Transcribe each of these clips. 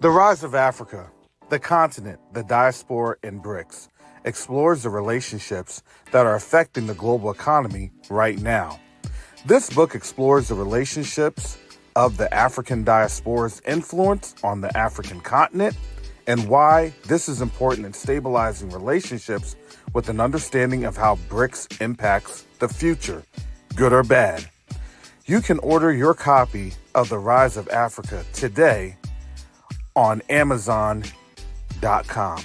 The Rise of Africa, the continent, the diaspora, and BRICS explores the relationships that are affecting the global economy right now. This book explores the relationships of the African diaspora's influence on the African continent and why this is important in stabilizing relationships with an understanding of how BRICS impacts the future, good or bad. You can order your copy of The Rise of Africa today on Amazon.com.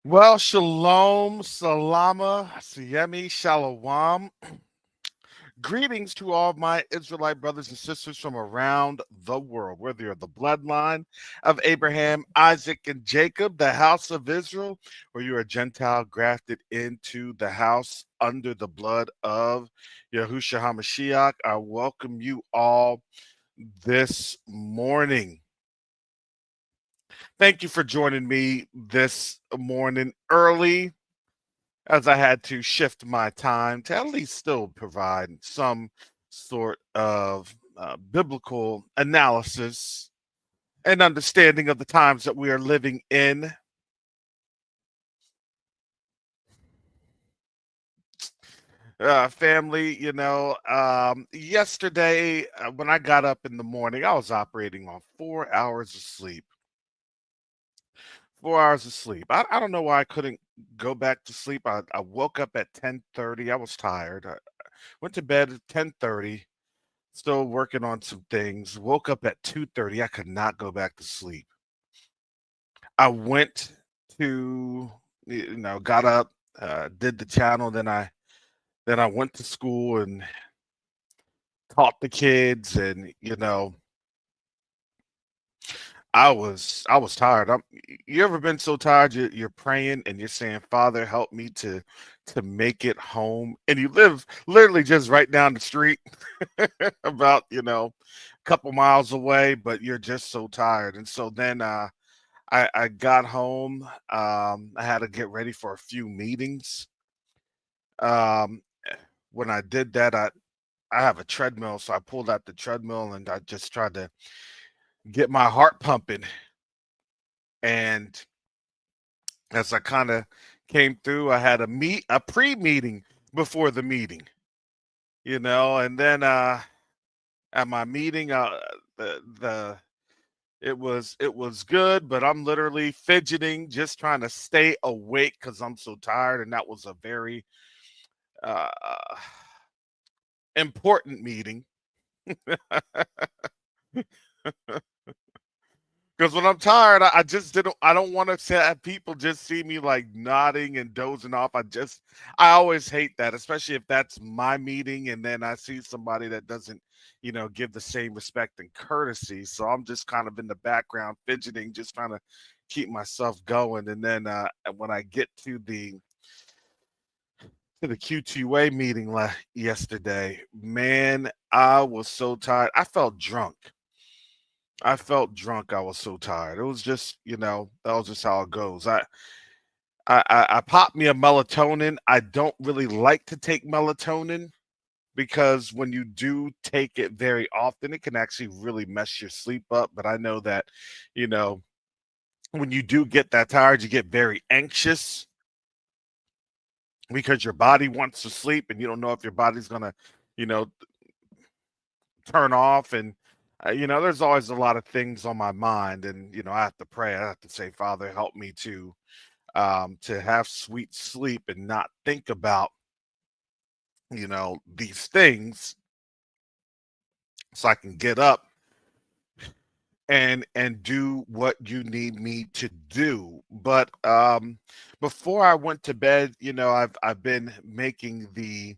Well, shalom, salama, siyemi, shalom. Greetings to all my Israelite brothers and sisters from around the world, whether you're the bloodline of Abraham, Isaac, and Jacob, the house of Israel, or you're a Gentile grafted into the house under the blood of Yahushua HaMashiach. I welcome you all this morning. Thank you for joining me this morning early, as I had to shift my time to at least still provide some sort of biblical analysis and understanding of the times that we are living in. Family, yesterday when I got up in the morning, I was operating on 4 hours of sleep. 4 hours of sleep. I don't know why I couldn't go back to sleep. I woke up at 10:30. I was tired. I went to bed at 10:30, still working on some things. Woke up at 2:30. I could not go back to sleep. I went to, got up, did the channel. Then I went to school and taught the kids, and I was tired. You ever been so tired you're praying and you're saying, "Father, help me to make it home," and you live literally just right down the street, about a couple miles away, but you're just so tired. And so then I got home. I had to get ready for a few meetings. Um, when I did that, I have a treadmill, so I pulled out the treadmill and I just tried to get my heart pumping. And as I kind of came through, I had a pre-meeting before the meeting, and then at my meeting, the it was good, but I'm literally fidgeting, just trying to stay awake because I'm so tired, and that was a very uh, important meeting. Because when I'm tired, I just didn't. I don't want to have people just see me like nodding and dozing off. I always hate that, especially if that's my meeting, and then I see somebody that doesn't, give the same respect and courtesy. So I'm just kind of in the background fidgeting, just trying to keep myself going. And then when I get to the Q2A meeting yesterday, man, I was so tired. I felt drunk. I was so tired. It was just, that was just how it goes. I popped me a melatonin. I don't really like to take melatonin because when you do take it very often, it can actually really mess your sleep up. But I know that, you know, when you do get that tired, you get very anxious because your body wants to sleep and you don't know if your body's gonna, you know, turn off. And there's always a lot of things on my mind, and I have to pray. I have to say, Father, help me to have sweet sleep and not think about these things, so I can get up and do what you need me to do. But before I went to bed, I've been making the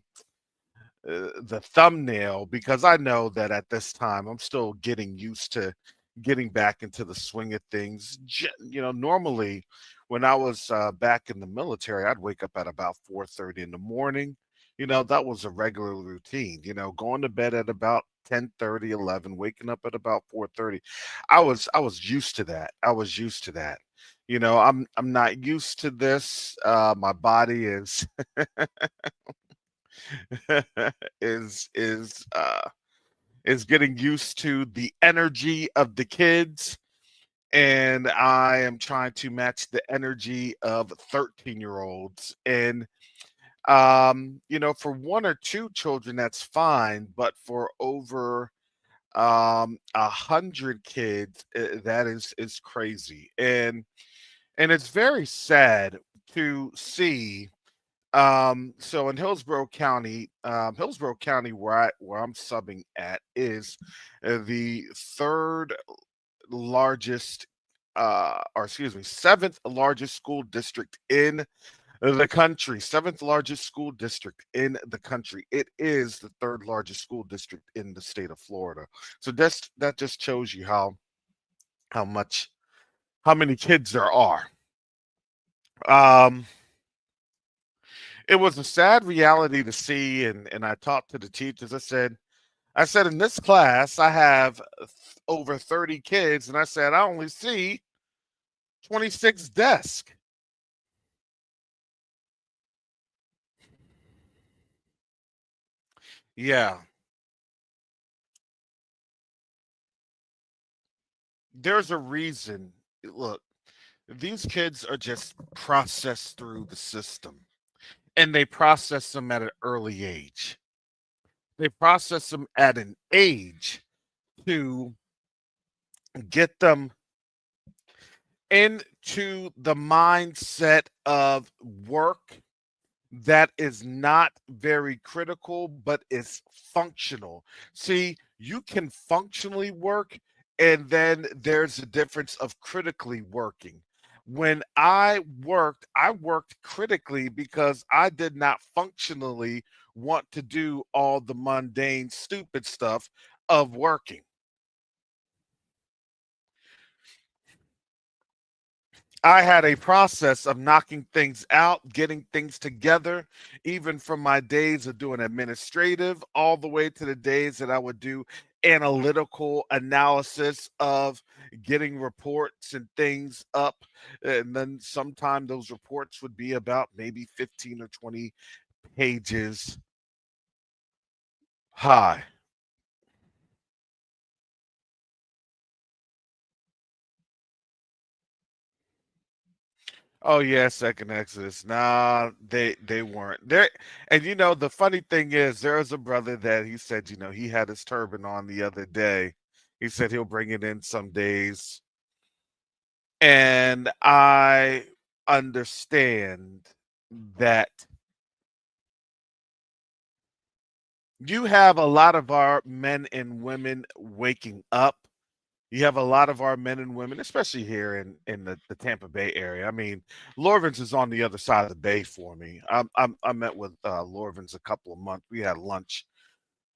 thumbnail, because I know that at this time I'm still getting used to getting back into the swing of things. Normally when I was back in the military, I'd wake up at about 4:30 in the morning. That was a regular routine. Going to bed at about 10:30, 11, waking up at about 4:30. I was used to that. I was used to that. I'm not used to this. My body is is uh is getting used to the energy of the kids, and I am trying to match the energy of 13-year-olds. And for one or two children, that's fine, but for over 100 kids, that is crazy. And it's very sad to see. So in Hillsborough County, where I'm subbing at, is the third largest, or excuse me, seventh largest school district in the country. Seventh largest school district in the country. It is the third largest school district in the state of Florida. So that just shows you how much how many kids there are. Um, it was a sad reality to see, and I talked to the teachers. I said, in this class, I have over 30 kids, and I said, I only see 26 desks. Yeah, there's a reason. Look, these kids are just processed through the system, and they process them at an early age. They process them at an age to get them into the mindset of work that is not very critical, but is functional. See, you can functionally work, and then there's a difference of critically working. When I worked critically because I did not functionally want to do all the mundane, stupid stuff of working. I had a process of knocking things out, getting things together, even from my days of doing administrative, all the way to the days that I would do analytical analysis of getting reports and things up. And then sometime those reports would be about maybe 15 or 20 pages high. Oh yeah, second Exodus. Nah, they weren't there. And the funny thing is, there was a brother that he said, he had his turban on the other day. He said he'll bring it in some days, and I understand that you have a lot of our men and women waking up. You have a lot of our men and women, especially here in the Tampa Bay area. I mean, Lorvins is on the other side of the bay for me. I met with Lorvins a couple of months. We had lunch,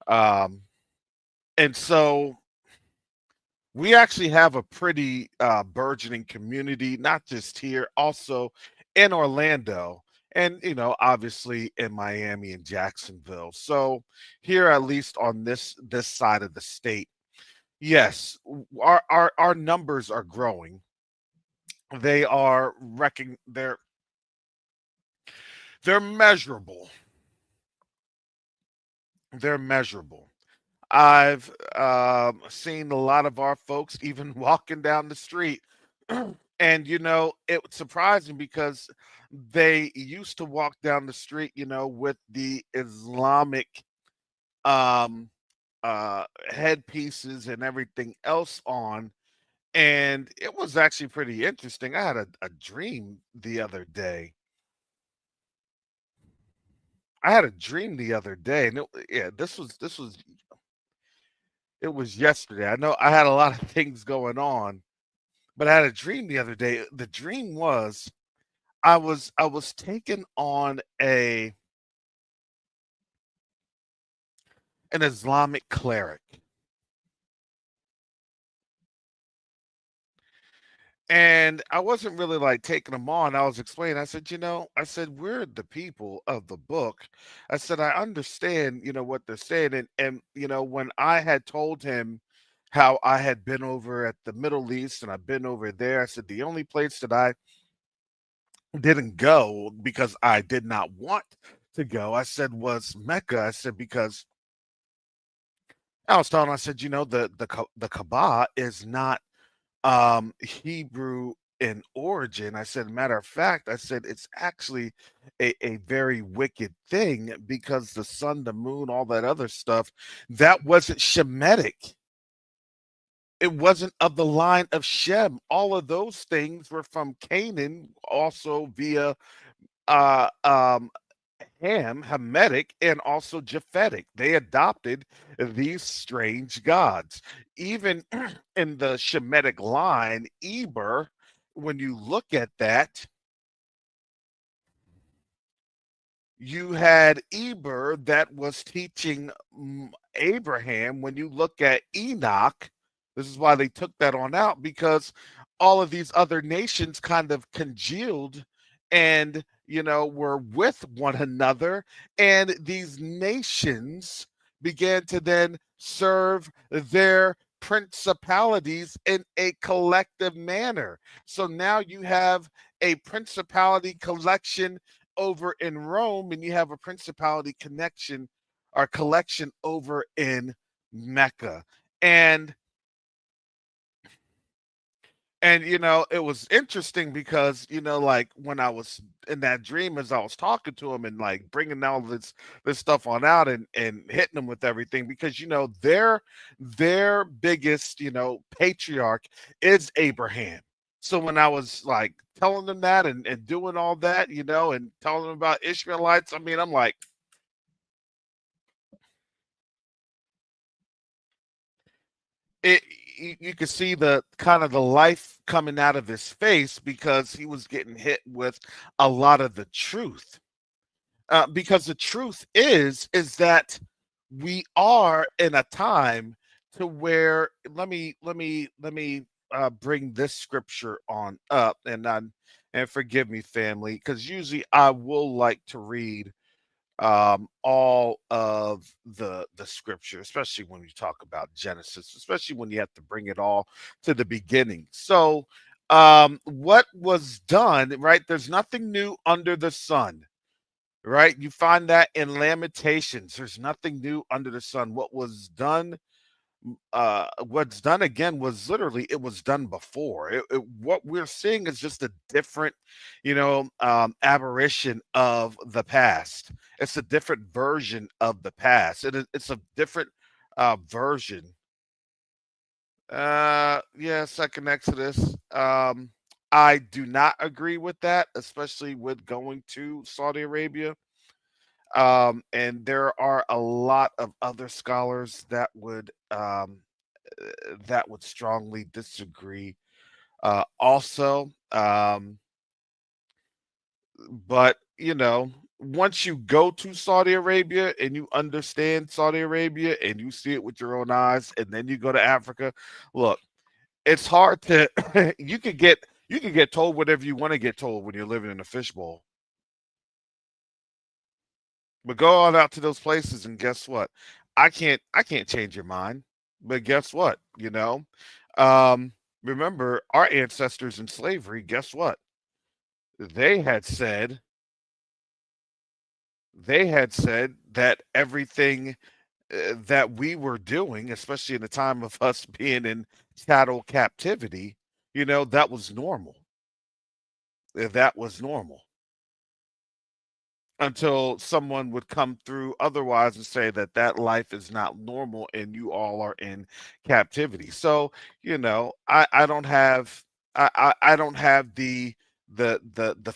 um, and so we actually have a pretty burgeoning community, not just here, also in Orlando, and obviously in Miami and Jacksonville. So here, at least on this side of the state, yes, our numbers are growing. They are wrecking. They're measurable. They're measurable. I've seen a lot of our folks even walking down the street, and it's surprising because they used to walk down the street, with the Islamic um headpieces and everything else on, and it was actually pretty interesting. I had a dream the other day. I had a dream the other day, and yeah, this was it was yesterday. I know I had a lot of things going on, but I had a dream the other day. The dream was I was taken on a an Islamic cleric. And I wasn't really like taking them on. I was explaining. I said, I said, we're the people of the book. I said, I understand, what they're saying. And when I had told him how I had been over at the Middle East and I've been over there, I said, the only place that I didn't go because I did not want to go, I said, was Mecca. I said, because I was telling him, I said, the Kaaba is not Hebrew in origin. I said, matter of fact, I said it's actually a very wicked thing because the sun, the moon, all that other stuff, that wasn't Shemitic. It wasn't of the line of Shem. All of those things were from Canaan, also via uh um Hamitic, and also Japhetic. They adopted these strange gods. Even in the Shemitic line, Eber, when you look at that, you had Eber that was teaching Abraham. When you look at Enoch, this is why they took that on out, because all of these other nations kind of congealed and were with one another, and these nations began to then serve their principalities in a collective manner. So now you have a principality collection over in Rome, and you have a principality connection or collection over in Mecca. And it was interesting because like when I was in that dream, as I was talking to him and like bringing all this stuff on out and hitting them with everything, because their biggest patriarch is Abraham. So when I was like telling them that and doing all that, and telling them about Ishmaelites, I mean, I'm like, it you could see the kind of the life coming out of his face because he was getting hit with a lot of the truth. Because the truth is that we are in a time to where let me bring this scripture on up, and forgive me, family, because usually I will like to read all of the scripture, especially when you talk about Genesis, especially when you have to bring it all to the beginning. So what was done, right? There's nothing new under the sun, right? You find that in Lamentations. There's nothing new under the sun. What's done again was literally, it was done before. What we're seeing is just a different aberration of the past. It's a different version of the past. It's a different version. Yeah, second Exodus. I do not agree with that, especially with going to Saudi Arabia. And there are a lot of other scholars that would strongly disagree. Also, but once you go to Saudi Arabia and you understand Saudi Arabia and you see it with your own eyes, and then you go to Africa, look, it's hard to you can get told whatever you want to get told when you're living in a fishbowl. But go on out to those places and guess what? I can't change your mind. But guess what? Um, remember our ancestors in slavery, guess what? They had said they had said that everything that we were doing, especially in the time of us being in chattel captivity, that was normal. That was normal. until someone would come through otherwise and say that that life is not normal and you all are in captivity. So, I don't have I don't have the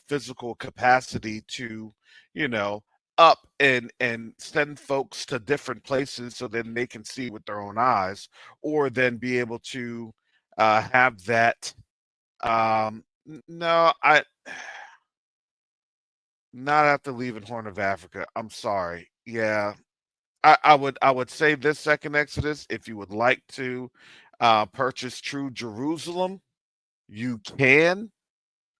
physical capacity to, you know, up and send folks to different places so then they can see with their own eyes, or then be able to have that no, I not after leaving Horn of Africa. I'm sorry. Yeah. I would say this second Exodus, if you would like to purchase True Jerusalem, you can.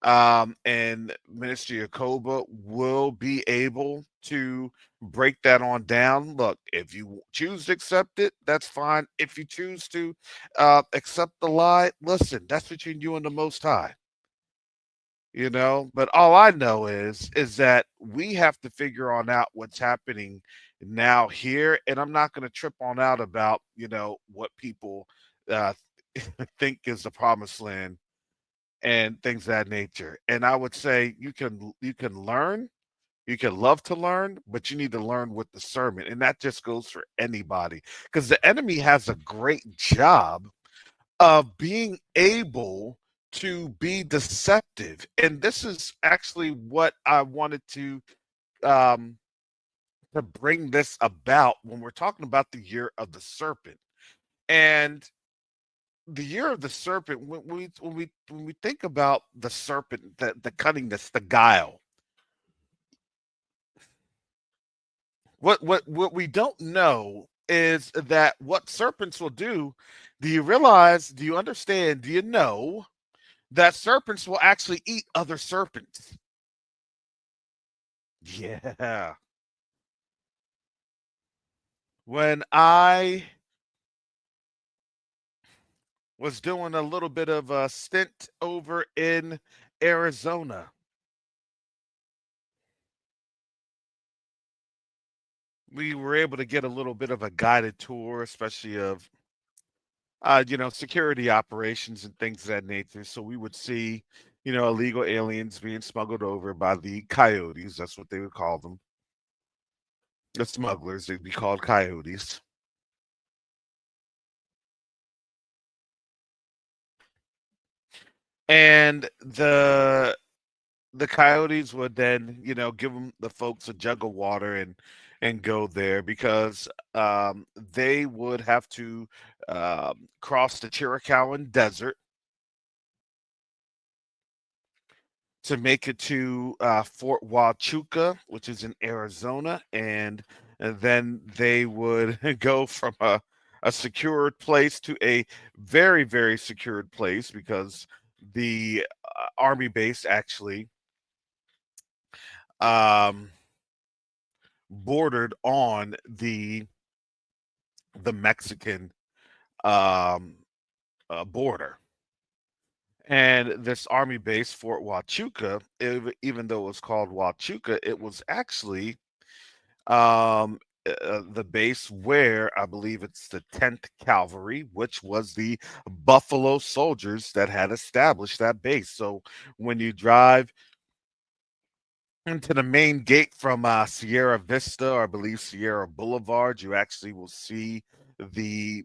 And Ministry of Koba will be able to break that on down. Look, if you choose to accept it, that's fine. If you choose to accept the lie, listen, that's between you and the Most High. But all I know is that we have to figure on out what's happening now here, and I'm not going to trip on out about what people uh think is the promised land and things of that nature. And I would say you can learn, you can love to learn, but you need to learn with discernment, and that just goes for anybody, because the enemy has a great job of being able to be deceptive. And this is actually what I wanted um, to bring this about when we're talking about the year of the serpent. And the year of the serpent, when we think about the serpent, the cunningness, the guile, what we don't know is that what serpents will do. Do you realize? Do you understand? Do you know that serpents will actually eat other serpents? Yeah. When I was doing a little bit of a stint over in Arizona, we were able to get a little bit of a guided tour, especially of security operations and things of that nature. So we would see, illegal aliens being smuggled over by the coyotes. That's what they would call them. The smugglers, they'd be called coyotes. And the coyotes would then, give them the folks a jug of water and go there, because they would have to cross the Chiricahuan Desert to make it to Fort Huachuca, which is in Arizona, and then they would go from a secured place to a very, very secured place, because the army base actually um, bordered on the Mexican um, border. And this army base, Fort Huachuca, even though it was called Huachuca, it was actually the base where I believe it's the 10th Cavalry, which was the Buffalo Soldiers that had established that base. So when you drive into the main gate from Sierra Vista, or I believe Sierra Boulevard, you actually will see the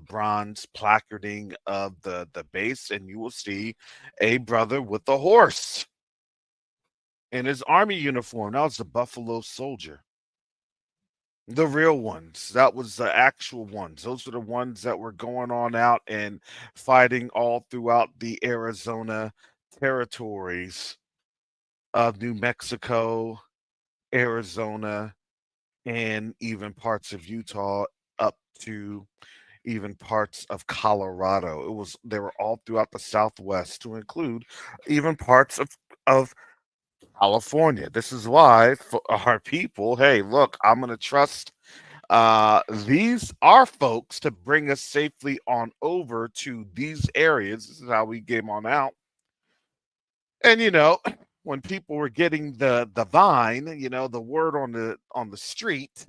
bronze placarding of the base, and you will see a brother with a horse in his army uniform. That was the Buffalo Soldier. The real ones. That was the actual ones. Those were the ones that were going on out and fighting all throughout the Arizona territories of New Mexico, Arizona, and even parts of Utah, up to even parts of Colorado. They were all throughout the Southwest, to include even parts of California. This is why, for our people, hey, look, I'm going to trust these are folks to bring us safely on over to these areas. This is how we came on out. And when people were getting the vine, the word on the street,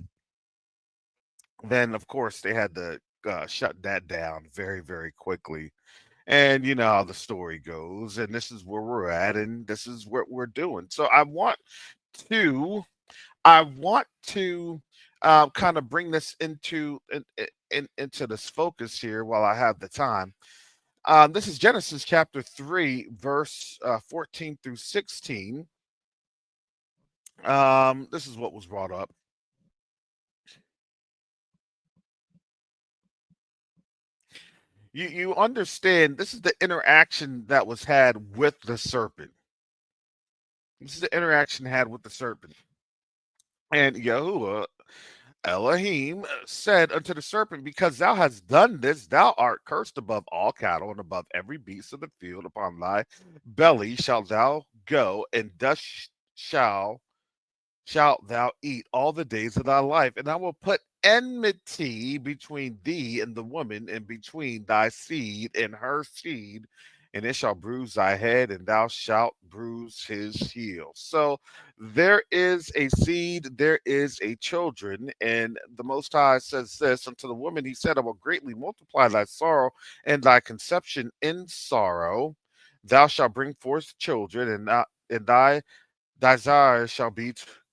then of course they had to shut that down very, very quickly. And you know how the story goes, and this is where we're at, and this is what we're doing. So I want to I want to kind of bring this into this focus here while I have the time. This is Genesis chapter 3, verse 14 through 16. This is what was brought up. You understand this is the interaction that was had with the serpent. This is the interaction had with the serpent. And Yahuwah Elohim said unto the serpent, because thou hast done this, thou art cursed above all cattle and above every beast of the field. Upon thy belly shalt thou go, and dust shalt thou eat all the days of thy life, and I will put enmity between thee and the woman, and between thy seed and her seed, and it shall bruise thy head, and thou shalt bruise his heel. So there is a seed, there is a children, and the Most High says this unto the woman. He said, I will greatly multiply thy sorrow and thy conception in sorrow. Thou shalt bring forth children, and thy desire shall be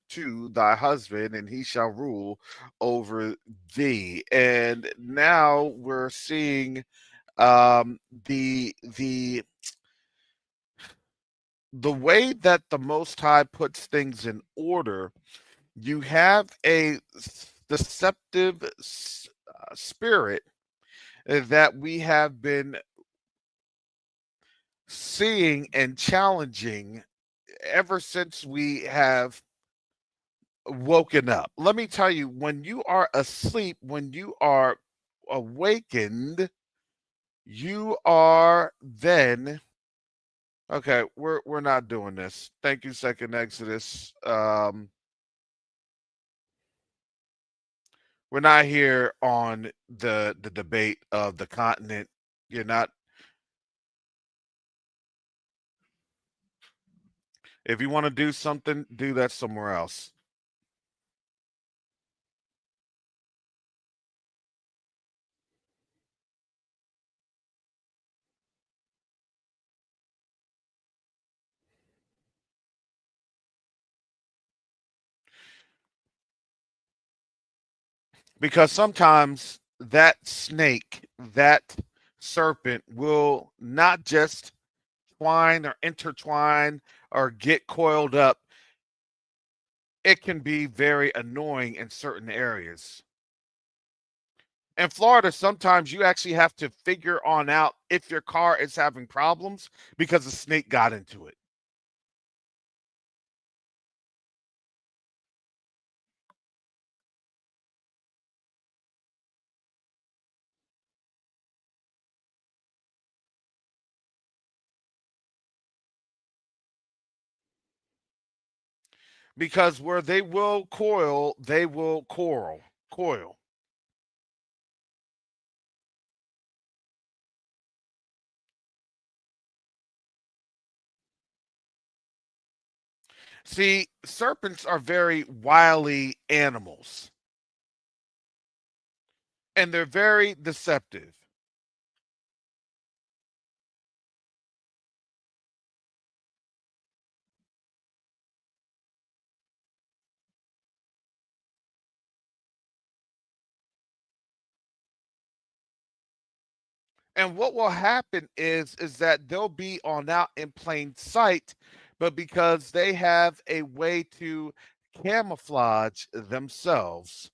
to thy husband, and he shall rule over thee. And now we're seeing um, the the the way that the Most High puts things in order. You have a deceptive spirit that we have been seeing and challenging ever since we have woken up. Let me tell you, when you are asleep, when you are awakened, you are then okay. We're not doing this. Thank you, Second Exodus. We're not here on the debate of the continent. You're not. If you want to do something, do that somewhere else. Because sometimes that snake, that serpent will not just twine or intertwine or get coiled up. It can be very annoying in certain areas. In Florida, sometimes you actually have to figure on out if your car is having problems because a snake got into it. Because where they will coil, they will coil. See, serpents are very wily animals, and they're very deceptive. And what will happen is that they'll be on out in plain sight, but because they have a way to camouflage themselves,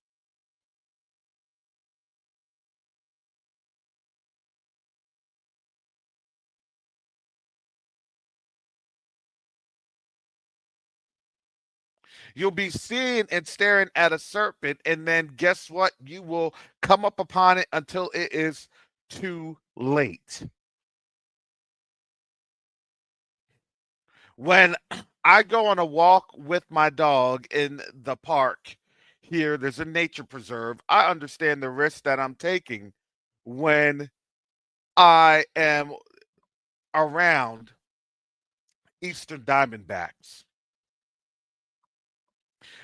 you'll be seeing and staring at a serpent, and then guess what? You will come up upon it until it is too late. When I go on a walk with my dog in the park here, there's a nature preserve. I understand the risk that I'm taking when I am around Eastern Diamondbacks.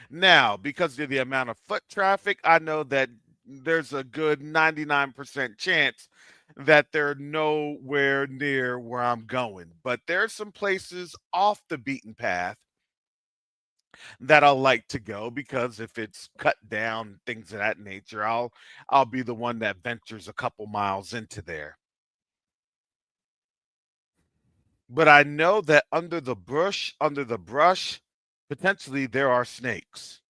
Now, because of the amount of foot traffic, I know that there's a good 99% chance that they're nowhere near where I'm going. But there's some places off the beaten path that I'll like to go because if it's cut down, things of that nature, I'll be the one that ventures a couple miles into there. But I know that under the brush, potentially there are snakes.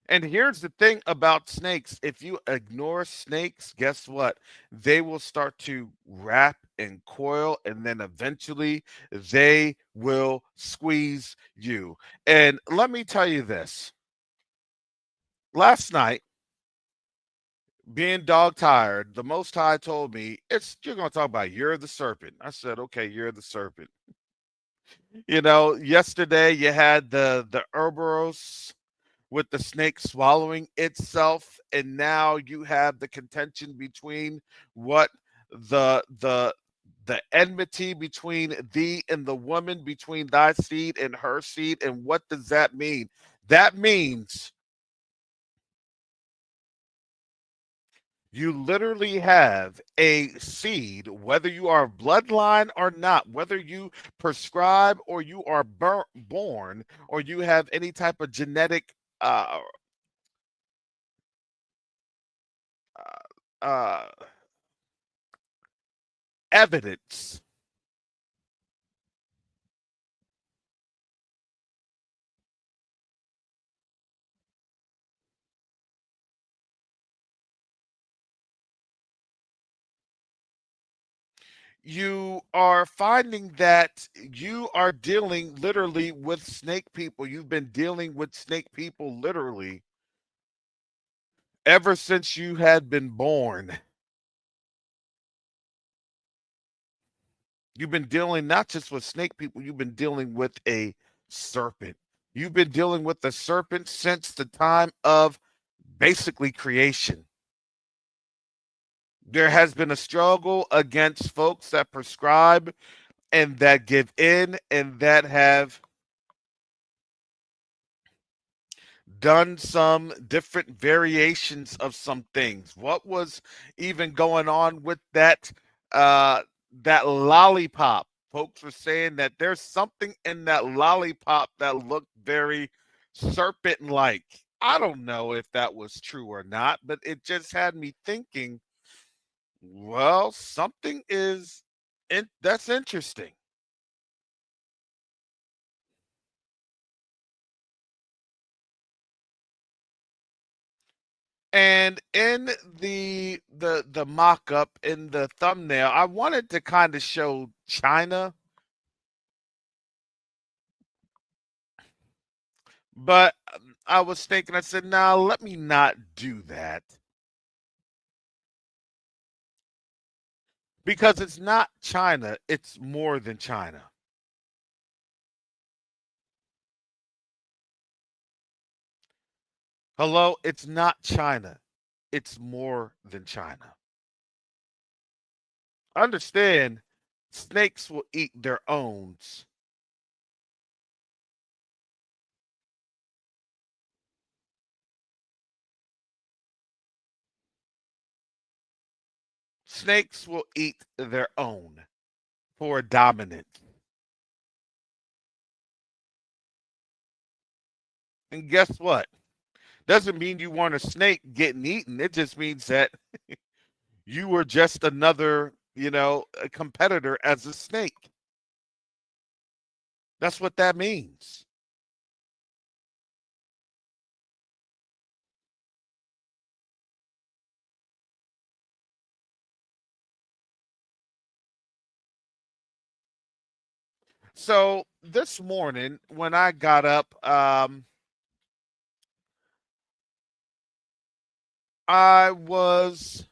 And here's the thing about snakes. If you ignore snakes, guess what? They will start to wrap and coil, and then eventually they will squeeze you. And let me tell you this. Last night, being dog tired, the Most High told me, it's you're gonna talk about you're the serpent. I said, okay, you're the serpent. Yesterday you had the Ouroboros with the snake swallowing itself, and now you have the contention between what the enmity between thee and the woman, between thy seed and her seed. And what does that mean? That means you literally have a seed, whether you are bloodline or not, whether you prescribe or you are born, or you have any type of genetic uh, uh, evidence. You are finding that you are dealing literally with snake people. You've been dealing with snake people literally ever since you had been born. You've been dealing not just with snake people, you've been dealing with a serpent. You've been dealing with the serpent since the time of basically creation. There has been a struggle against folks that prescribe and that give in and that have done some different variations of some things. What was even going on with uh that lollipop? Folks were saying that there's something in that lollipop that looked very serpent like. I don't know if that was true or not, but it just had me thinking, well, something that's interesting. And in the mock-up in the thumbnail, I wanted to kind of show China, but I was thinking, I said, now let me not do that because it's not China, it's more than China. Hello, it's not China, it's more than China. Understand, snakes will eat their owns. Snakes will eat their own for dominance. And guess what? Doesn't mean you weren't a snake getting eaten. It just means that you were just another, a competitor as a snake. That's what that means. So this morning when I got up, I was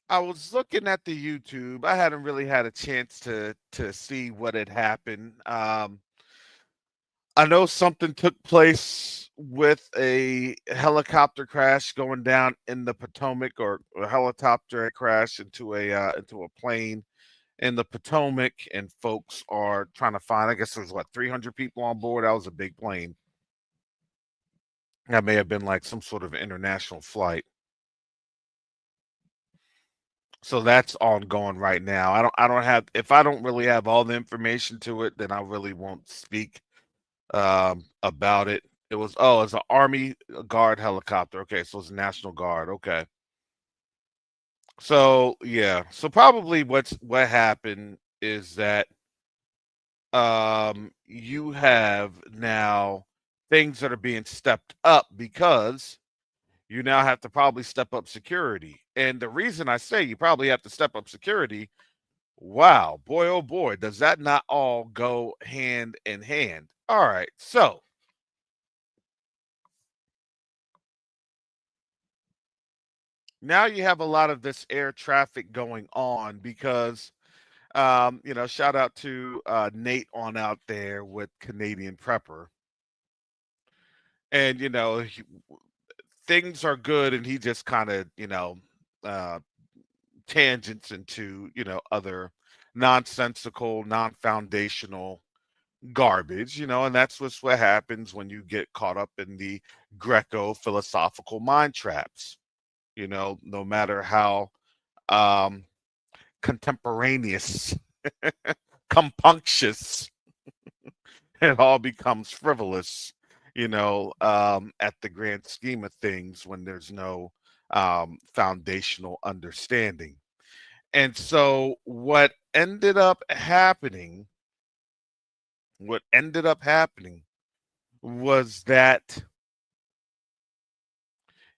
I was looking at the YouTube. I hadn't really had a chance to see what had happened. I know something took place with a helicopter crash going down in the Potomac, or a helicopter crash into a plane in the Potomac, and folks are trying to find. I guess there's what 300 people on board. That was a big plane. That may have been like some sort of international flight. So that's ongoing right now. I don't have if I don't really have all the information to it, then I really won't speak about it. It was it's an Army Guard helicopter. Okay, so it's National Guard. Okay. So yeah. So probably what happened is that you have now things that are being stepped up because you now have to probably step up security. And the reason I say you probably have to step up security, wow, boy, oh boy, does that not all go hand in hand? All right, so now you have a lot of this air traffic going on because, shout out to Nate on out there with Canadian Prepper. And, things are good, and he just kind of, uh, tangents into, other nonsensical, non-foundational garbage, and that's what happens when you get caught up in the Greco philosophical mind traps. No matter how um, contemporaneous, compunctious, it all becomes frivolous, at the grand scheme of things when there's no foundational understanding. And so what ended up happening was that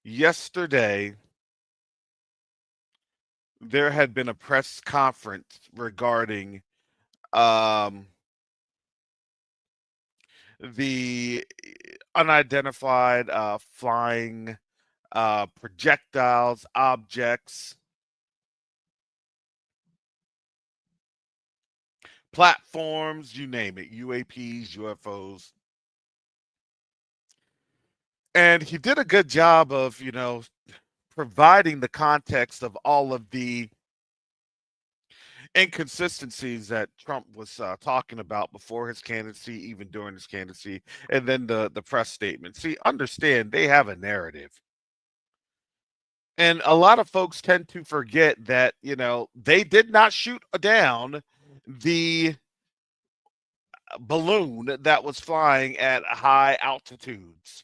yesterday there had been a press conference regarding um, the unidentified flying projectiles, objects, platforms, you name it, UAPs, UFOs. And he did a good job of, providing the context of all of the inconsistencies that Trump was talking about before his candidacy, even during his candidacy, and then the press statement. See, understand they have a narrative, and a lot of folks tend to forget that they did not shoot down the balloon that was flying at high altitudes.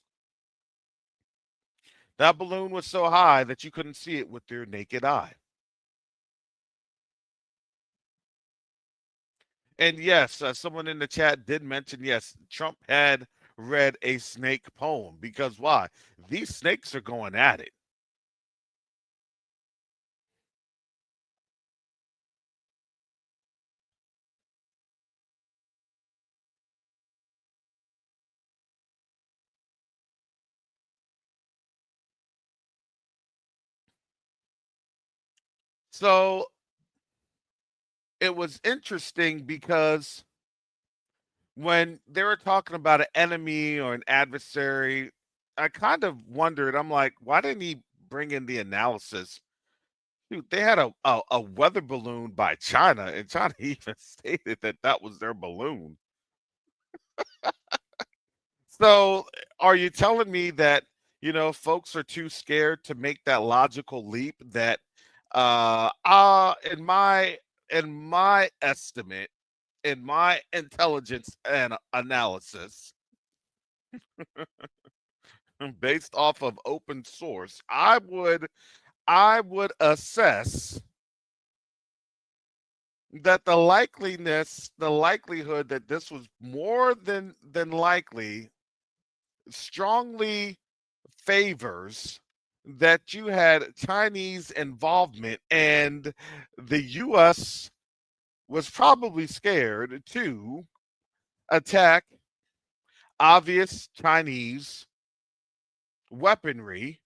That balloon was so high that you couldn't see it with your naked eye. And yes, someone in the chat did mention yes, Trump had read a snake poem because why? These snakes are going at it. So it was interesting because when they were talking about an enemy or an adversary, I kind of wondered, I'm like, why didn't he bring in the analysis? Dude, they had a weather balloon by China, and China even stated that that was their balloon. So, are you telling me that, folks are too scared to make that logical leap that in my estimate, in my intelligence and analysis, based off of open source, I would assess that the likelihood that this was more than likely strongly favors that you had Chinese involvement, and the US was probably scared to attack obvious Chinese weaponry,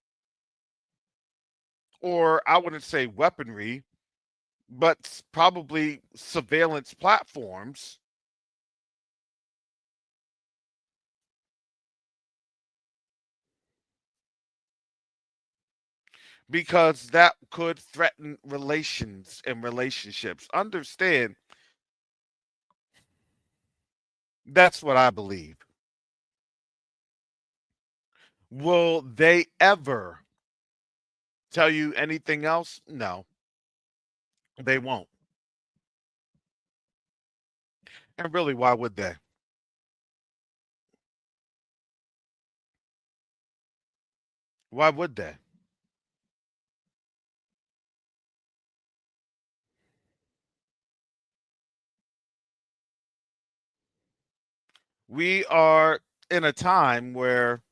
or I wouldn't say weaponry, but probably surveillance platforms, because that could threaten relations and relationships. Understand, that's what I believe. Will they ever tell you anything else? No. They won't. And really, why would they? Why would they? We are in a time where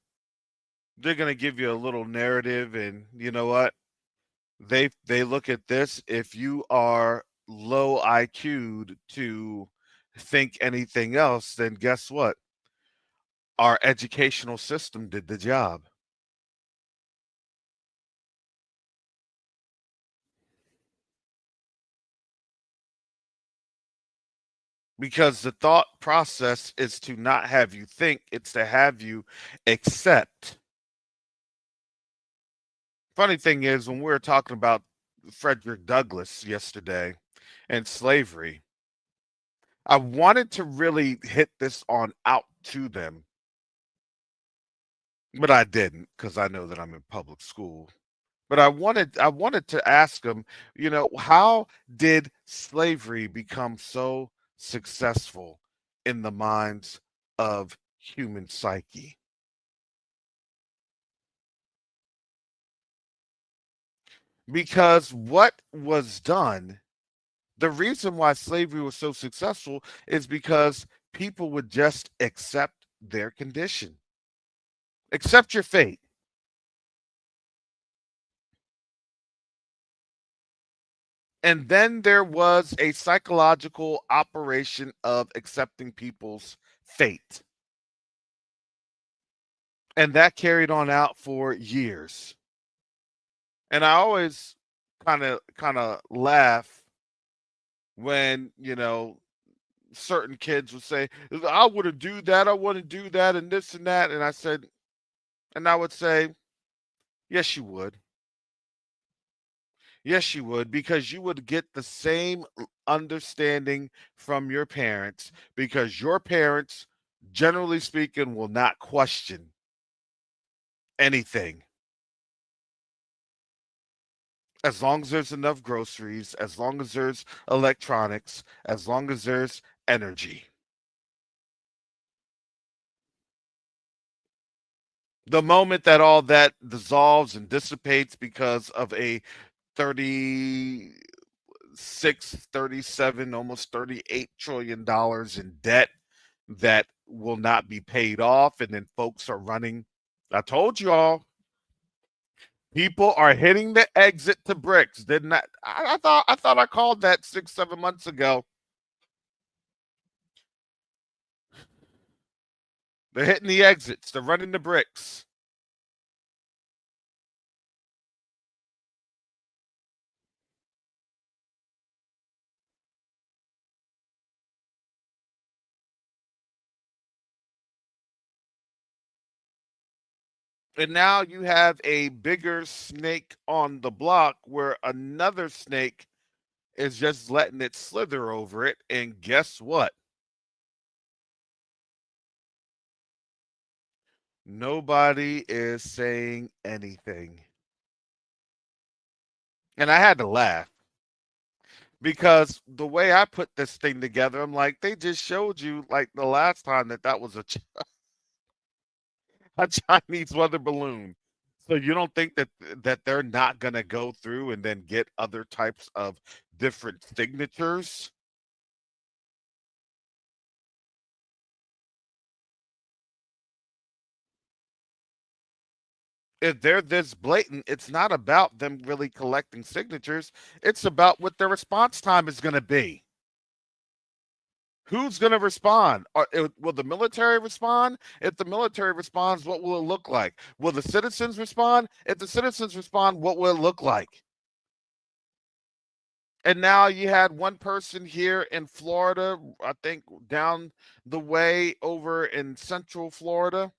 they're going to give you a little narrative, and you know what? They look at this. If you are low IQ'd to think anything else, then guess what? Our educational system did the job. Because the thought process is to not have you think, it's to have you accept. Funny thing is, when we were talking about Frederick Douglass yesterday and slavery, I wanted to really hit this on out to them, but I didn't because I know that I'm in public school. But I wanted to ask them, how did slavery become so successful in the minds of human psyche? Because what was done, the reason why slavery was so successful is because people would just accept their condition, accept your fate. And then there was a psychological operation of accepting people's fate. And that carried on out for years. And I always kind of laugh when, certain kids would say, I wouldn't do that, I wouldn't do that, and this and that. And I would say, yes, you would. Yes, you would, because you would get the same understanding from your parents, because your parents, generally speaking, will not question anything. As long as there's enough groceries, as long as there's electronics, as long as there's energy. The moment that all that dissolves and dissipates because of a 36, 37, almost $38 trillion in debt that will not be paid off, and then folks are running. I told you all, people are hitting the exit to bricks. Didn't I thought I called that 6, 7 months ago. They're hitting the exits. They're running the bricks. And now you have a bigger snake on the block where another snake is just letting it slither over it. And guess what? Nobody is saying anything. And I had to laugh because the way I put this thing together, I'm like, they just showed you like the last time that was a Chinese weather balloon. So you don't think that they're not going to go through and then get other types of different signatures? If they're this blatant, it's not about them really collecting signatures. It's about what their response time is going to be. Who's going to respond? Will the military respond? If the military responds, what will it look like? Will the citizens respond? If the citizens respond, what will it look like? And now you had one person here in Florida, I think down the way over in Central Florida,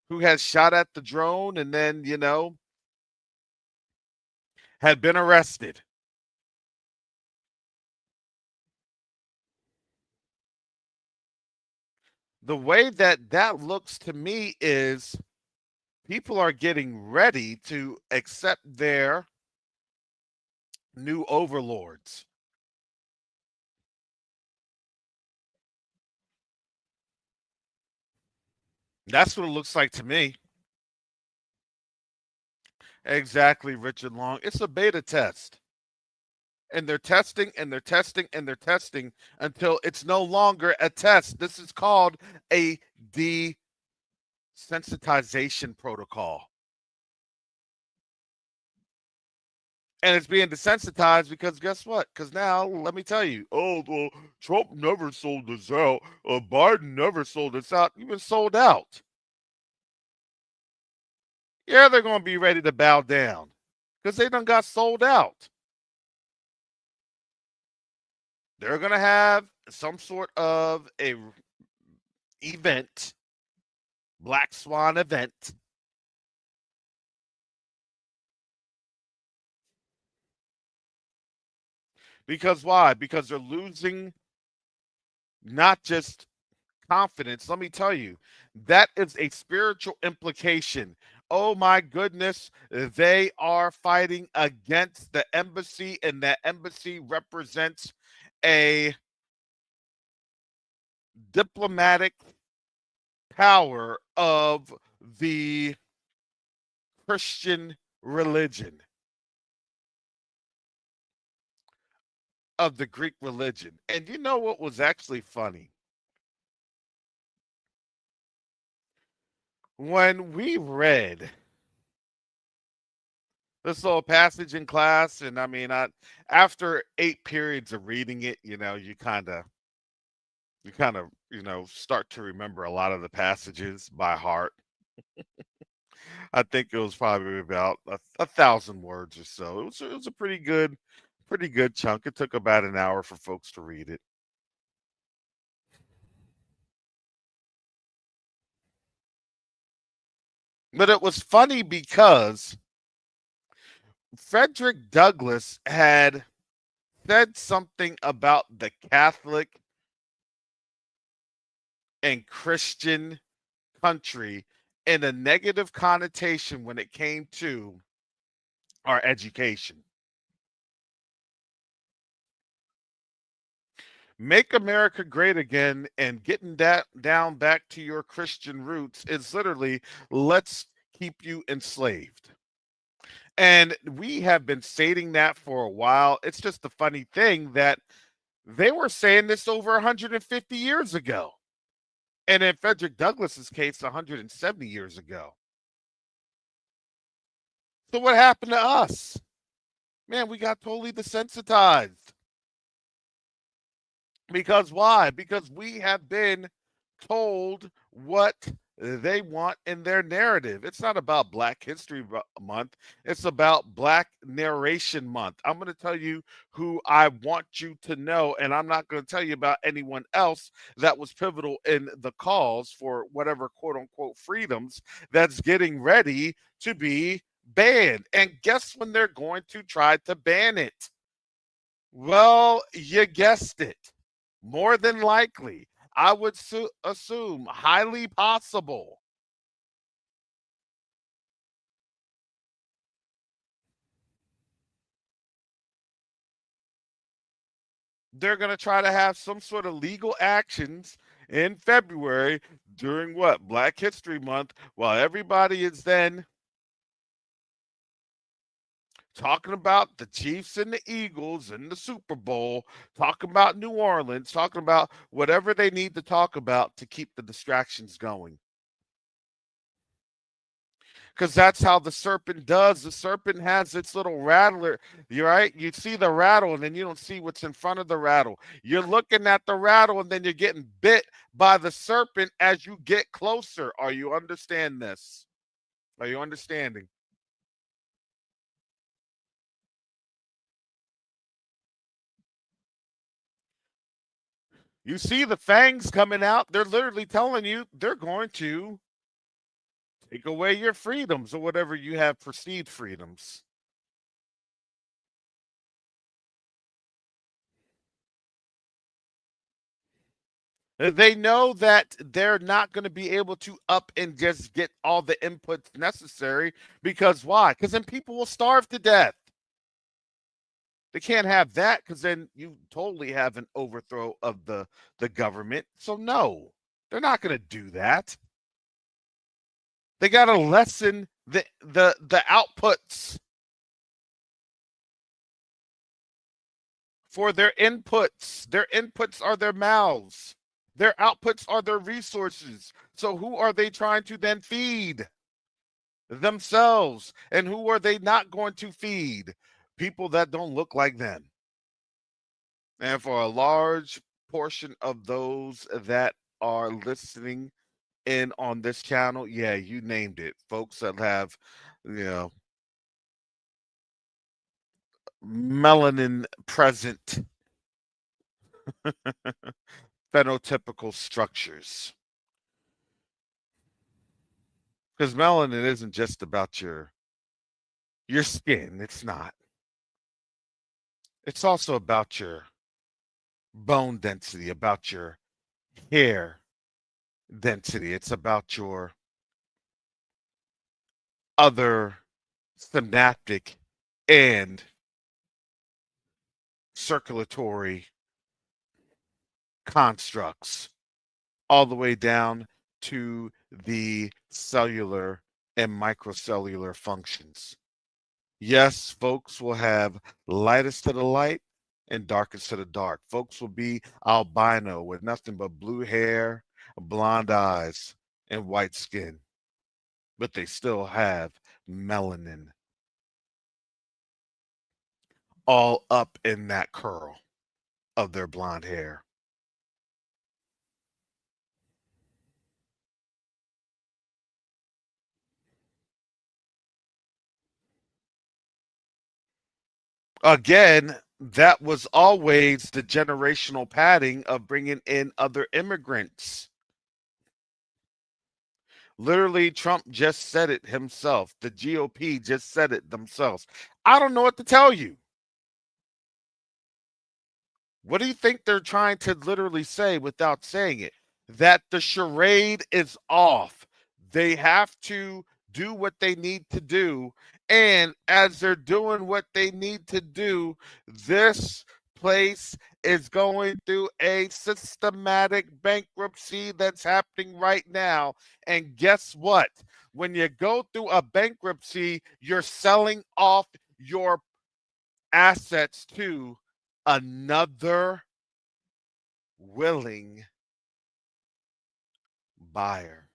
who has shot at the drone and then, had been arrested. The way that that looks to me is people are getting ready to accept their new overlords. That's what it looks like to me. Exactly, Richard Long. It's a beta test. And they're testing and they're testing and they're testing until it's no longer a test. This is called a desensitization protocol. And it's being desensitized because guess what? Because now, let me tell you, oh, well, Trump never sold us out. Biden never sold us out. You've been sold out. Yeah, they're going to be ready to bow down because they done got sold out. They're going to have some sort of a event, black swan event. Because why? Because they're losing not just confidence. Let me tell you, that is a spiritual implication. Oh my goodness, they are fighting against the embassy, and that embassy represents a diplomatic power of the Christian religion, of the Greek religion. And you know what was actually funny? When we read this little passage in class, and I mean, after 8 periods of reading it, you kind of start to remember a lot of the passages by heart. I think it was probably about a thousand words or so. It was a pretty good chunk. It took about an hour for folks to read it. But it was funny because Frederick Douglass had said something about the Catholic and Christian country in a negative connotation when it came to our education. Make America great again and getting that down back to your Christian roots is literally let's keep you enslaved. And we have been stating that for a while. It's just a funny thing that they were saying this over 150 years ago. And in Frederick Douglass's case, 170 years ago. So what happened to us? Man, we got totally desensitized. Because why? Because we have been told what they want in their narrative. It's not about Black History Month, it's about Black Narration Month. I'm going to tell you who I want you to know, and I'm not going to tell you about anyone else that was pivotal in the cause for whatever quote unquote freedoms that's getting ready to be banned. And guess when they're going to try to ban it? Well, you guessed it. More than likely, I would assume, highly possible, they're going to try to have some sort of legal actions in February during what? Black History Month, while everybody is then talking about the Chiefs and the Eagles and the Super Bowl, talking about New Orleans, talking about whatever they need to talk about to keep the distractions going. Because that's how the serpent does. The serpent has its little rattler. You're right. You see the rattle, and then you don't see what's in front of the rattle. You're looking at the rattle, and then you're getting bit by the serpent as you get closer. Are you understand this? Are you understanding? You see the fangs coming out. They're literally telling you they're going to take away your freedoms or whatever you have perceived freedoms. They know that they're not going to be able to up and just get all the inputs necessary because why? Because then people will starve to death. They can't have that because then you totally have an overthrow of the government. So no, they're not going to do that. They got to lessen the outputs for their inputs. Their inputs are their mouths. Their outputs are their resources. So who are they trying to then feed? Themselves. And who are they not going to feed? People that don't look like them. And for a large portion of those that are listening in on this channel, yeah, you named it. Folks that have, you know, melanin present phenotypical structures. Because melanin isn't just about your skin. It's not. It's also about your bone density, about your hair density. It's about your other synaptic and circulatory constructs, all the way down to the cellular and microcellular functions. Yes, folks will have lightest to the light and darkest to the dark. Folks will be albino with nothing but blue hair, blonde eyes, and white skin, but they still have melanin all up in that curl of their blonde hair. Again, that was always the generational padding of bringing in other immigrants. Literally, Trump just said it himself. The GOP just said it themselves. I don't know what to tell you. What do you think they're trying to literally say without saying it? That the charade is off. They have to do what they need to do. And as they're doing what they need to do, this place is going through a systematic bankruptcy that's happening right now. And guess what? When you go through a bankruptcy, you're selling off your assets to another willing buyer.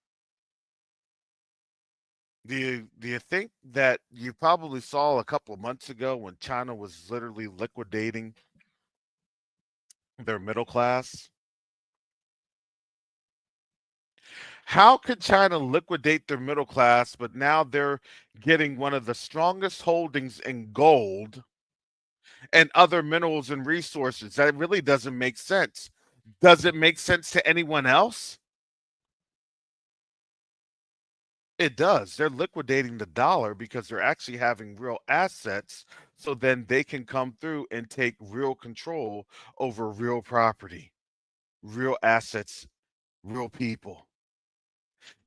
Do you think that you probably saw a couple of months ago when China was literally liquidating their middle class? How could China liquidate their middle class, but now they're getting one of the strongest holdings in gold and other minerals and resources? That really doesn't make sense. Does it make sense to anyone else? It does. They're liquidating the dollar because they're actually having real assets. So then they can come through and take real control over real property, real assets, real people.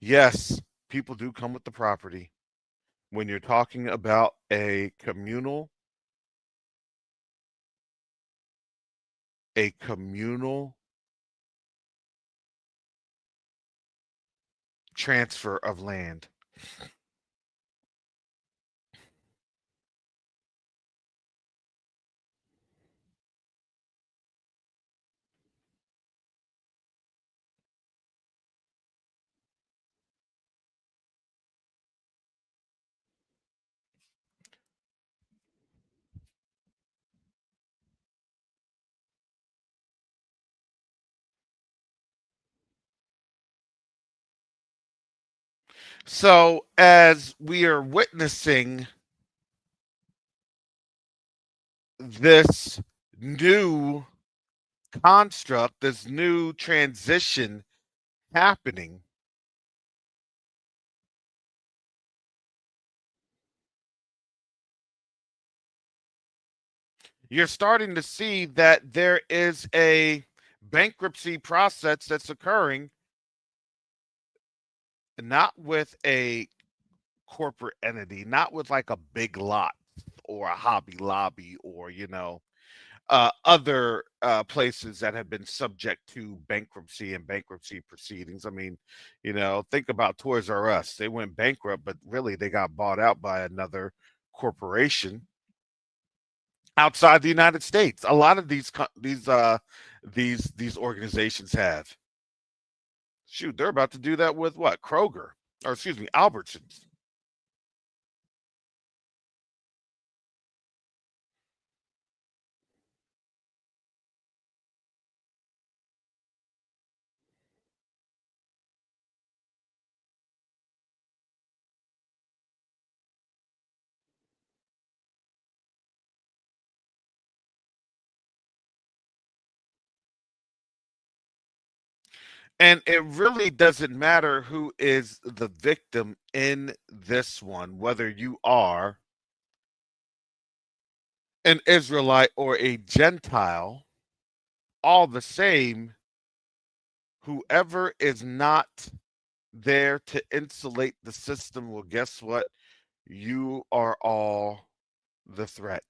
Yes, people do come with the property. When you're talking about a communal transfer of land. So as we are witnessing this new construct, this new transition happening, you're starting to see that there is a bankruptcy process that's occurring, not with a corporate entity, not with like a big lot. or a Hobby Lobby or, other places that have been subject to bankruptcy and bankruptcy proceedings. I mean, think about Toys R Us. They went bankrupt, but really they got bought out by another corporation outside the United States. A lot of these organizations have. Shoot, they're about to do that with what? Kroger, or excuse me, Albertsons. And it really doesn't matter who is the victim in this one, whether you are an Israelite or a Gentile, all the same, whoever is not there to insulate the system, well, guess what? You are all the threat.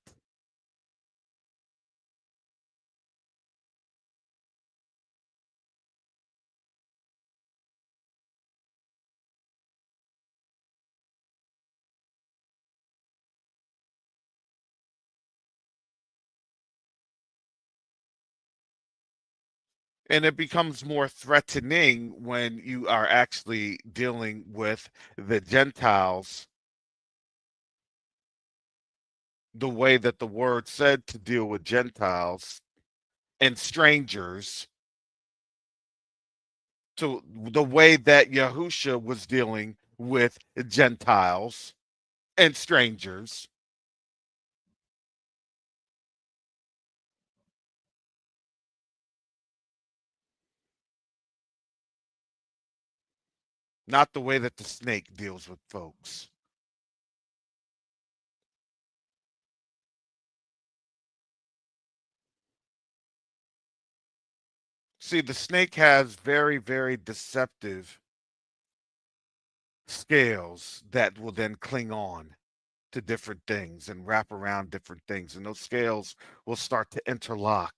And it becomes more threatening when you are actually dealing with the Gentiles the way that the word said to deal with Gentiles and strangers, to the way that Yahusha was dealing with Gentiles and strangers, not the way that the snake deals with folks. See, the snake has very, very deceptive scales that will then cling on to different things and wrap around different things, and those scales will start to interlock.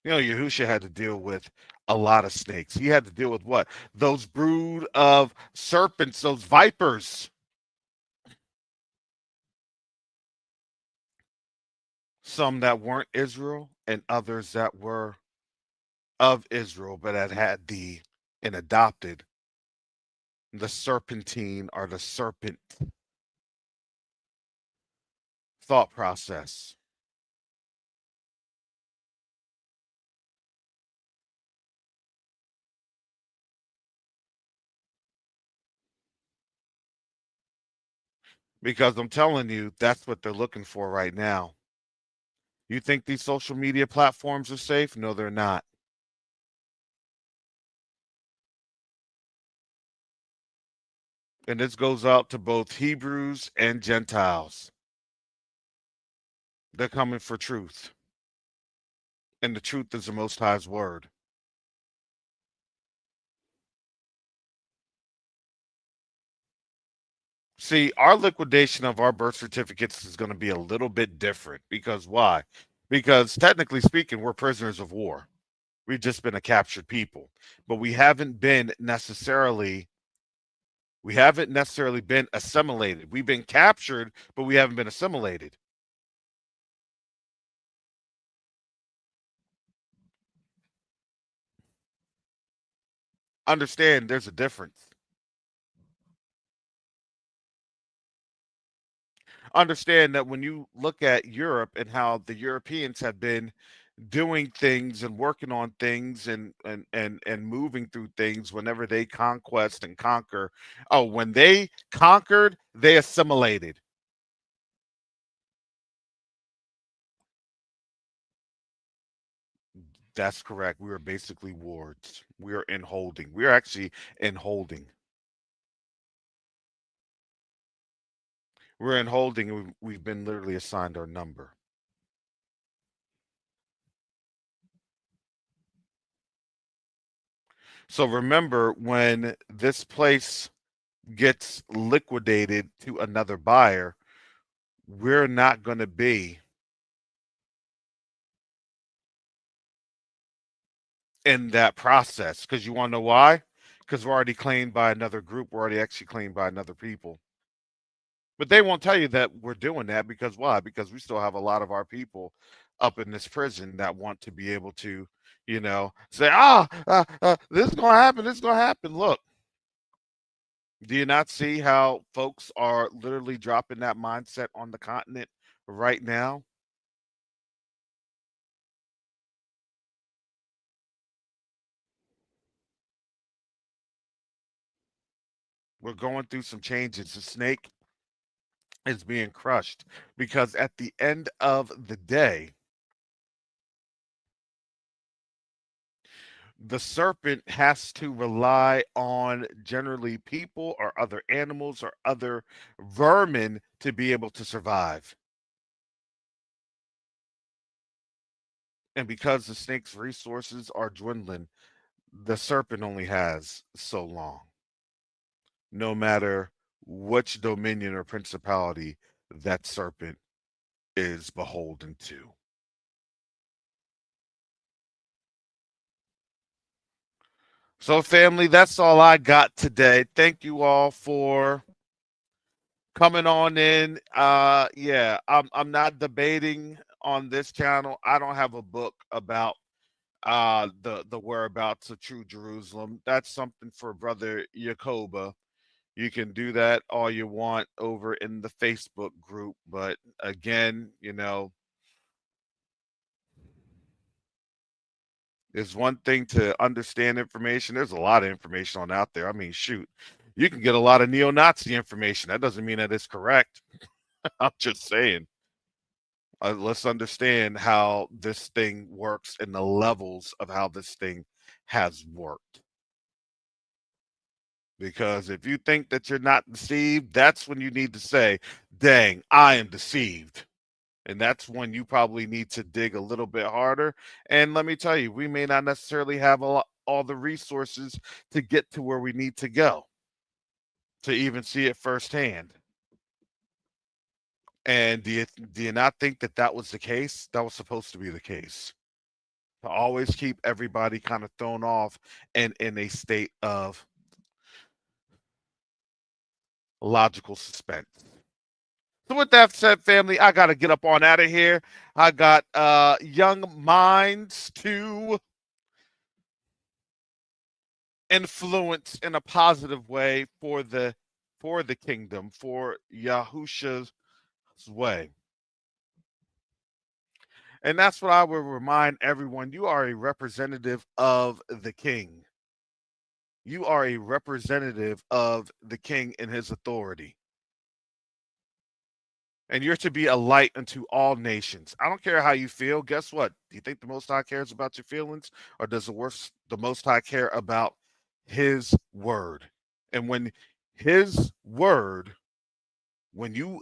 Yahusha had to deal with a lot of snakes. He had to deal with what? Those brood of serpents, those vipers. Some that weren't Israel and others that were of Israel, but had the and adopted the serpentine or the serpent thought process. Because I'm telling you, that's what they're looking for right now. You think these social media platforms are safe? No, they're not. And this goes out to both Hebrews and Gentiles. They're coming for truth. And the truth is the Most High's word. See, our liquidation of our birth certificates is going to be a little bit different. Because why? Because technically speaking, we're prisoners of war. We've just been a captured people. But we haven't necessarily been assimilated. We've been captured, but we haven't been assimilated. Understand there's a difference. Understand that when you look at Europe and how the Europeans have been doing things and working on things and moving through things whenever they conquest and conquer. Oh, when they conquered, they assimilated. That's correct. We are basically wards. We are in holding. We are actually in holding. We're in holding. And we've been literally assigned our number. So remember, when this place gets liquidated to another buyer, we're not going to be in that process, because you want to know why? Because we're already claimed by another group. We're already actually claimed by another people. But they won't tell you that we're doing that, because why? Because we still have a lot of our people up in this prison that want to be able to, say, this is going to happen. This is going to happen. Look, do you not see how folks are literally dropping that mindset on the continent right now? We're going through some changes. The snake is being crushed, because at the end of the day, the serpent has to rely on generally people or other animals or other vermin to be able to survive. And because the snake's resources are dwindling, the serpent only has so long, no matter which dominion or principality that serpent is beholden to. So, family, that's all I got today. Thank you all for coming on in. Yeah, I'm not debating on this channel. I don't have a book about the whereabouts of true Jerusalem. That's something for brother Yakoba. You can do that all you want over in the Facebook group, but again, it's one thing to understand information. There's a lot of information on out there. I mean, shoot, you can get a lot of neo-Nazi information. That doesn't mean that it's correct. I'm just saying. Let's understand how this thing works and the levels of how this thing has worked. Because if you think that you're not deceived, that's when you need to say, dang, I am deceived. And that's when you probably need to dig a little bit harder. And let me tell you, we may not necessarily have all the resources to get to where we need to go to even see it firsthand. And do you not think that that was the case? That was supposed to be the case. To always keep everybody kind of thrown off and in a state of logical suspense. So with that said, family, I gotta get up on out of here. I got young minds to influence in a positive way for the kingdom, for Yahusha's way. And that's what I will remind everyone. You are a representative of the king. You are a representative of the king and his authority. And you're to be a light unto all nations. I don't care how you feel. Guess what? Do you think the Most High cares about your feelings, or does the Most High care about His word? And when His word, when you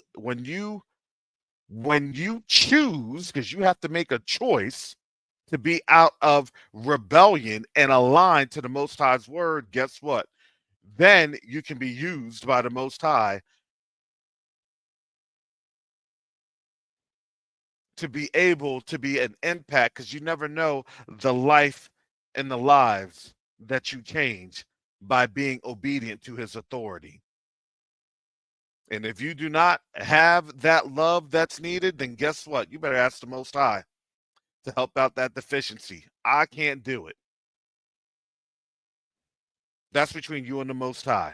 choose, because you have to make a choice to be out of rebellion and aligned to the Most High's word, guess what? Then you can be used by the Most High to be able to be an impact, because you never know the life and the lives that you change by being obedient to his authority. And if you do not have that love that's needed, then guess what? You better ask the Most High to help out that deficiency. I can't do it. That's between you and the Most High.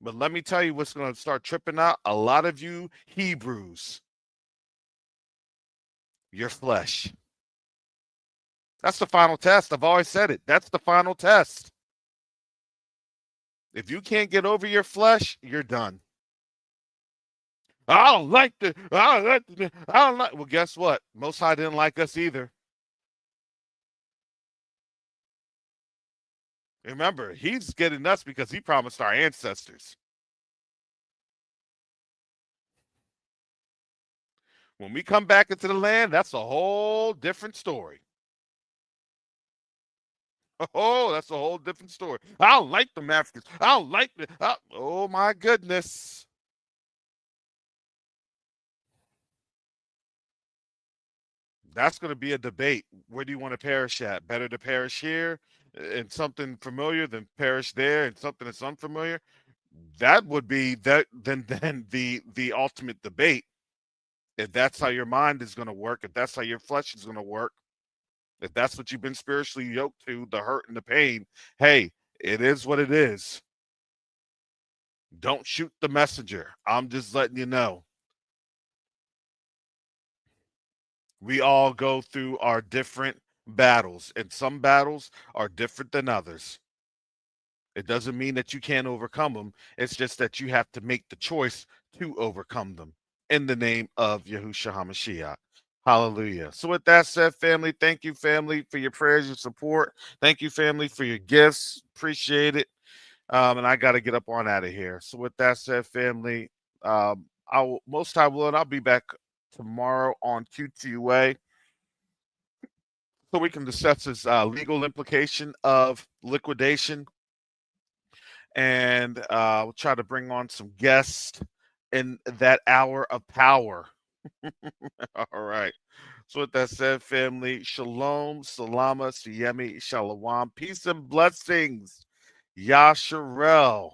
But let me tell you what's going to start tripping out a lot of you Hebrews: your flesh. That's the final test. I've always said it. That's the final test. If you can't get over your flesh, you're done. I don't like the. I don't like. Well, guess what? Most High didn't like us either. Remember, he's getting us because he promised our ancestors. When we come back into the land, that's a whole different story. Oh, that's a whole different story. I don't like the Africans. I don't like the. Oh my goodness. That's going to be a debate. Where do you want to perish at? Better to perish here in something familiar than perish there in something that's unfamiliar. That would be that. Then the ultimate debate. If that's how your mind is going to work, if that's how your flesh is going to work, if that's what you've been spiritually yoked to, the hurt and the pain. Hey, it is what it is. Don't shoot the messenger. I'm just letting you know. We all go through our different battles, and some battles are different than others. It doesn't mean that you can't overcome them. It's just that you have to make the choice to overcome them in the name of Yahushua HaMashiach. Hallelujah. So, with that said, family, thank you, family, for your prayers, your support. Thank you, family, for your gifts. Appreciate it. And I got to get up on out of here. So, with that said, family, I will most time will, and I'll be back tomorrow on QTUA so we can discuss this legal implication of liquidation, and we'll try to bring on some guests in that hour of power. All right. So with that said, family, shalom, salama, siyemi, shalom, peace and blessings. Yasharel.